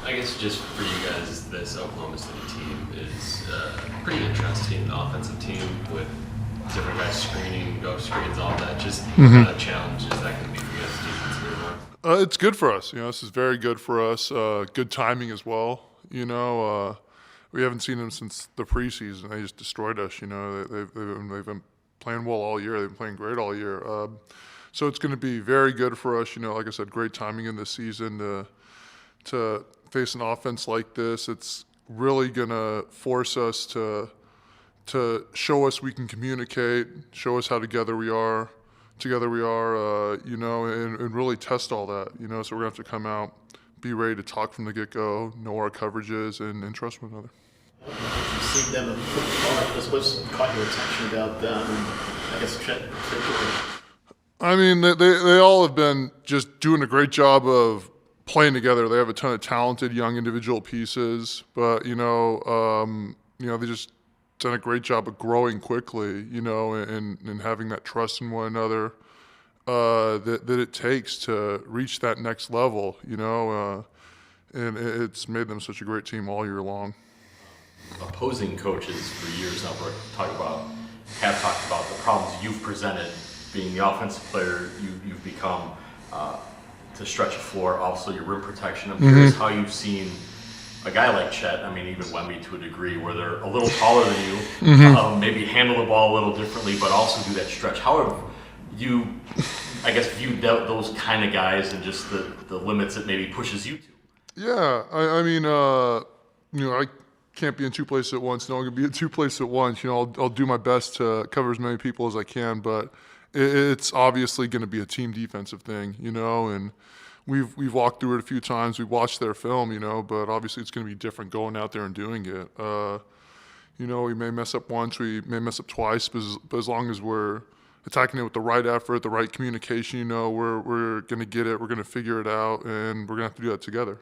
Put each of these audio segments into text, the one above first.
I guess just for you guys, this Oklahoma City team is pretty interesting. The offensive team with different guys screening, go screens, all that. Just what kind of challenges that can be for you guys defensively. It's good for us. This is very good for us. Good timing as well. We haven't seen them since the preseason. They just destroyed us. They've been playing well all year. They've been playing great all year. So it's going to be very good for us. Like I said, great timing in this season to face an offense like this. It's really going to force us to show us we can communicate, show us how together we are, and really test all that. So we're going to have to come out, be ready to talk from the get-go, know our coverages, and trust one another. You've seen them in football. What's caught your attention about them? And I guess Chet particularly. I mean, they all have been just doing a great job of playing together. They have a ton of talented young individual pieces, but they just done a great job of growing quickly, and having that trust in one another that it takes to reach that next level, and it's made them such a great team all year long. Opposing coaches for years now have talked about the problems you've presented being the offensive player you've become to stretch a floor, also your rim protection. I'm curious how you've seen a guy like Chet, even Wemby to a degree, where they're a little taller than you, maybe handle the ball a little differently, but also do that stretch. How have you, viewed those kind of guys and just the limits it maybe pushes you to? Yeah, I can't be in two places at once. No one can be in two places at once. I'll do my best to cover as many people as I can, but it's obviously going to be a team defensive thing, and we've walked through it a few times. We've watched their film, but obviously it's going to be different going out there and doing it. We may mess up once, we may mess up twice, but as long as we're attacking it with the right effort, the right communication, we're going to get it, we're going to figure it out, and we're going to have to do that together. A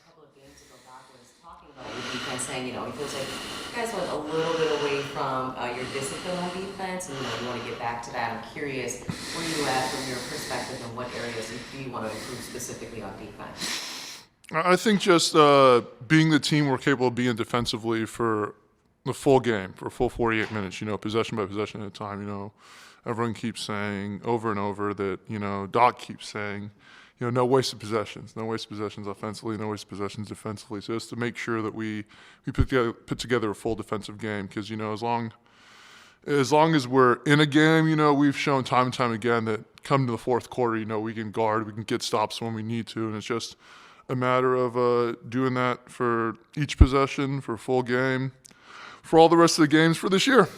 couple of games ago, Doc was talking about your defense, saying, he feels like you guys went a little bit away from your discipline on defense, and you want to get back to that. I'm curious where you at from your perspective, and what areas do you want to improve specifically on defense? I think just being the team we're capable of being defensively for the full game, for a full 48 minutes, possession by possession at a time. Everyone keeps saying over and over that, Doc keeps saying, no wasted possessions offensively, no wasted possessions defensively. So just to make sure that we put together a full defensive game, because as long as we're in a game, we've shown time and time again that come to the fourth quarter, we can guard, we can get stops when we need to, and it's just a matter of doing that for each possession, for a full game, for all the rest of the games for this year.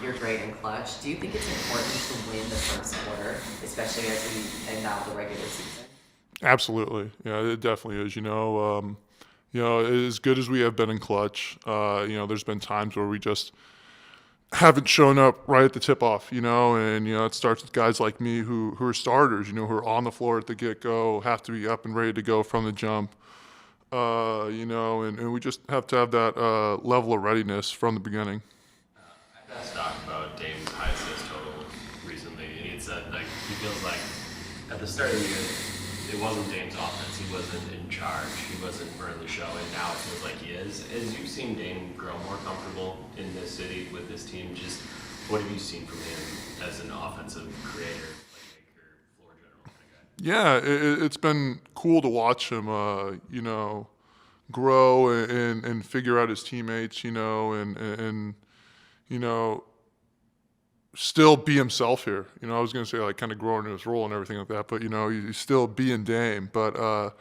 You're great in clutch. Do you think it's important to win the first quarter, especially as we end out the regular season? Absolutely. Yeah, it definitely is. As good as we have been in clutch, there's been times where we just haven't shown up right at the tip-off, and, it starts with guys like me who are starters, who are on the floor at the get-go, have to be up and ready to go from the jump, and we just have to have that level of readiness from the beginning. I asked Doc about Dame's high assist total recently, and he said he feels like at the start of the year it wasn't Dame's offense. He wasn't in charge. He wasn't running the show, and now it feels like he is. As you've seen Dame grow more comfortable in this city with this team, just what have you seen from him as an offensive creator, playmaker, floor general kind of guy? Yeah, it's been cool to watch him, grow and figure out his teammates, and still be himself here. I was going to say kind of growing in his role and everything like that, but he's still being Dame. But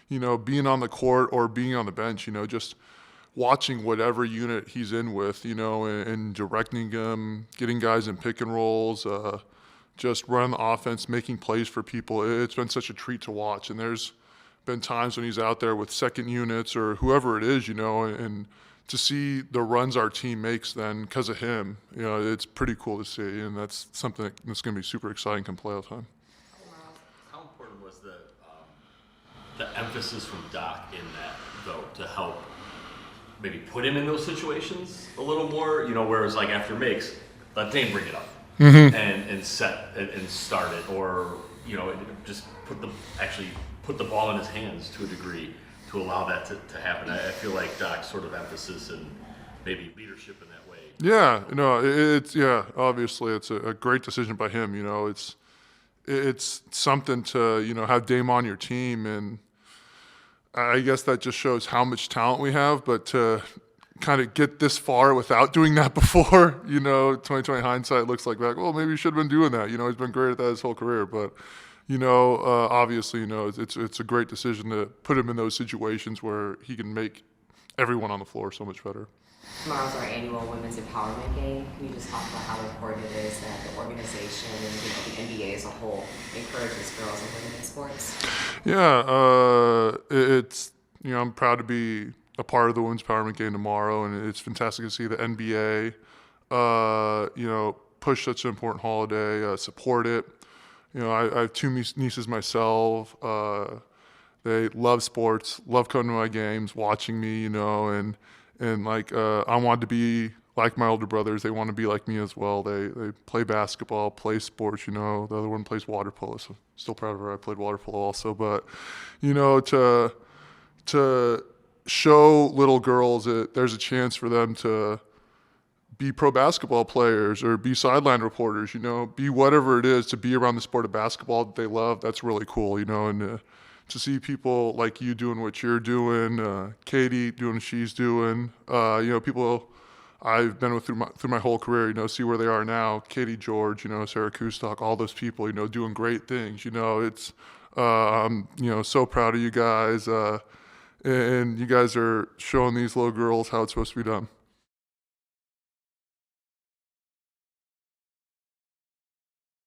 being on the court or being on the bench, just watching whatever unit he's in with, and directing them, getting guys in pick and rolls, just running the offense, making plays for people. It's been such a treat to watch. And there's been times when he's out there with second units or whoever it is, and to see the runs our team makes then because of him, it's pretty cool to see, and that's something that's going to be super exciting come playoff time. How important was the emphasis from Doc in that, though, to help maybe put him in those situations a little more? Whereas after makes, let Dame bring it up and set and start it, or just put the actually put the ball in his hands to a degree to allow that to happen. I feel like Doc's sort of emphasis and maybe leadership in that way. Yeah, it's obviously it's a great decision by him. It's something to have Dame on your team, and I guess that just shows how much talent we have. But to kind of get this far without doing that before, 2020 hindsight looks like back. Well, maybe he should have been doing that. He's been great at that his whole career, but. Obviously, it's a great decision to put him in those situations where he can make everyone on the floor so much better. Tomorrow's our annual Women's Empowerment Game. Can you just talk about how important it is that the organization and the NBA as a whole encourages girls and women in sports? Yeah, it's I'm proud to be a part of the Women's Empowerment Game tomorrow, and it's fantastic to see the NBA, push such an important holiday, support it. I have two nieces myself. They love sports, love coming to my games, watching me, and I wanted to be like my older brothers. They want to be like me as well. They play basketball, play sports, The other one plays water polo, so still proud of her. I played water polo also. But, to show little girls that there's a chance for them to be pro basketball players or be sideline reporters, be whatever it is to be around the sport of basketball that they love. That's really cool, and to see people like you doing what you're doing, Katie doing what she's doing, people I've been with through my whole career, see where they are now. Katie George, Sarah Kustok, all those people, doing great things. It's I'm so proud of you guys, and you guys are showing these little girls how it's supposed to be done.